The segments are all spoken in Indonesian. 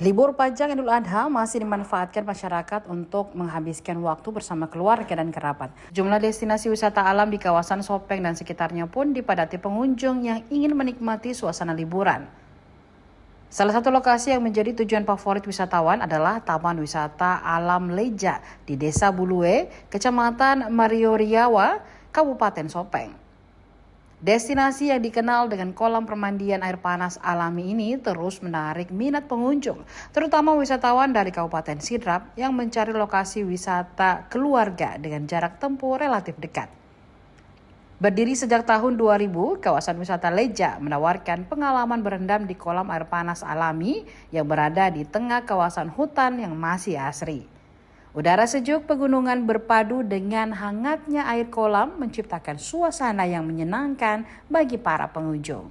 Libur panjang Idul Adha masih dimanfaatkan masyarakat untuk menghabiskan waktu bersama keluarga dan kerabat. Jumlah destinasi wisata alam di kawasan Sopeng dan sekitarnya pun dipadati pengunjung yang ingin menikmati suasana liburan. Salah satu lokasi yang menjadi tujuan favorit wisatawan adalah Taman Wisata Alam Leja di Desa Bulue, Kecamatan Marioriawa, Kabupaten Sopeng. Destinasi yang dikenal dengan kolam permandian air panas alami ini terus menarik minat pengunjung, terutama wisatawan dari Kabupaten Sidrap yang mencari lokasi wisata keluarga dengan jarak tempuh relatif dekat. Berdiri sejak tahun 2000, kawasan wisata Leja menawarkan pengalaman berendam di kolam air panas alami yang berada di tengah kawasan hutan yang masih asri. Udara sejuk pegunungan berpadu dengan hangatnya air kolam menciptakan suasana yang menyenangkan bagi para pengunjung.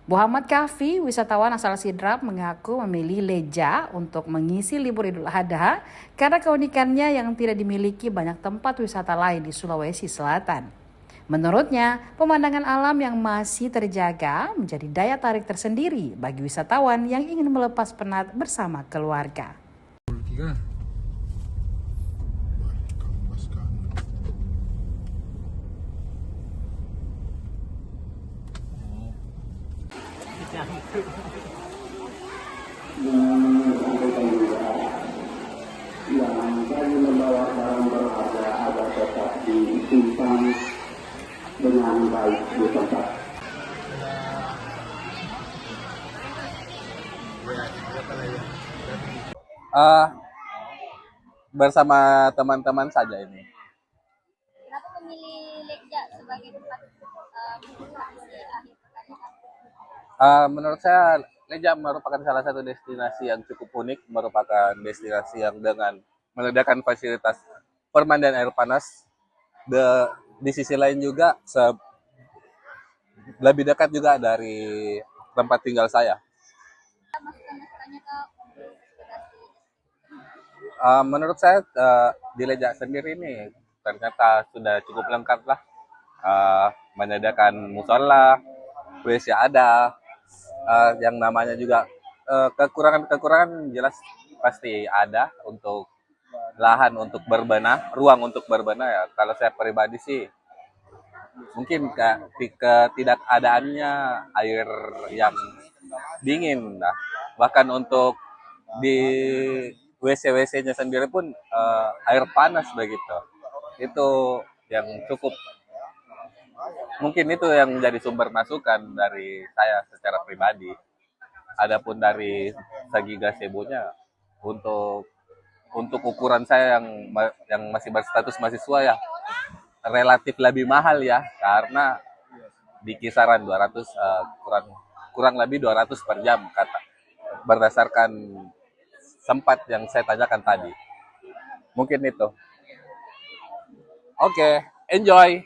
Muhammad Kafi, wisatawan asal Sidrap, mengaku memilih Leja untuk mengisi libur Idul Adha karena keunikannya yang tidak dimiliki banyak tempat wisata lain di Sulawesi Selatan. Menurutnya, pemandangan alam yang masih terjaga menjadi daya tarik tersendiri bagi wisatawan yang ingin melepas penat bersama keluarga. Yang dari membawa barang berharga agar tetap disimpan dengan baik di tempat. Bersama teman-teman saja ini. Kenapa memilih Leja sebagai tempat mengisi akhir pekan ini? Menurut saya Leja merupakan salah satu destinasi yang cukup unik, merupakan destinasi yang dengan menyediakan fasilitas permandian air panas. Di sisi lain juga lebih dekat juga dari tempat tinggal saya. Masukan-masukannya ke destinasi. Menurut saya di Leja sendiri ini ternyata sudah cukup lengkap lah. Menyediakan musola, WC ada, yang namanya juga kekurangan jelas pasti ada untuk lahan untuk berbenah, ruang untuk berbenah ya. Kalau saya pribadi sih mungkin ketidakadaannya air yang dingin lah. Bahkan untuk di WC-WC-nya sendiri pun air panas begitu. Itu yang cukup, mungkin itu yang menjadi sumber masukan dari saya secara pribadi. Adapun dari segi gazebonya untuk ukuran saya yang masih berstatus mahasiswa ya relatif lebih mahal ya, karena di kisaran 200 kurang lebih 200 per jam berdasarkan sempat yang saya tanyakan tadi. Mungkin itu. Oke, enjoy.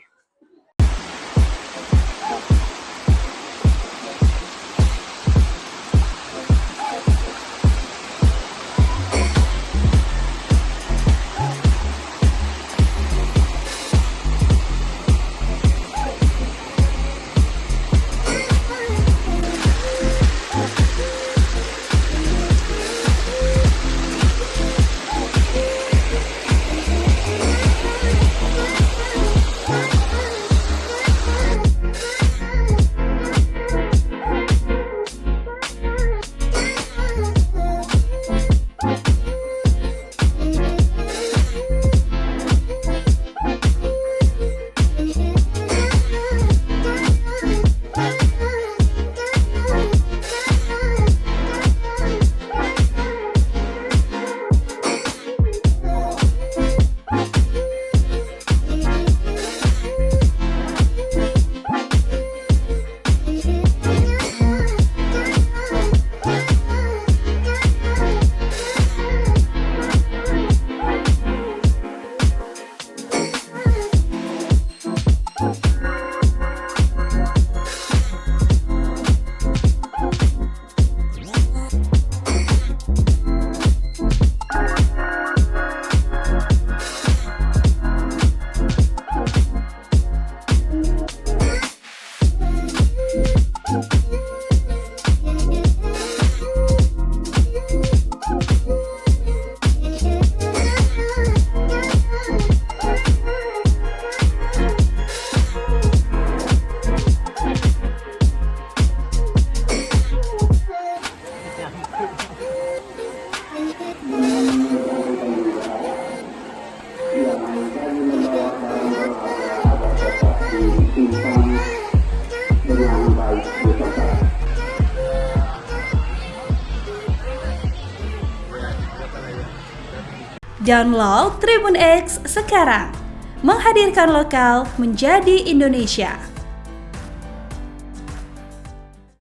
yang dari membawa barang berharga agar tetap disimpan dengan baik di tempat. Download Tribun X sekarang, menghadirkan lokal menjadi Indonesia.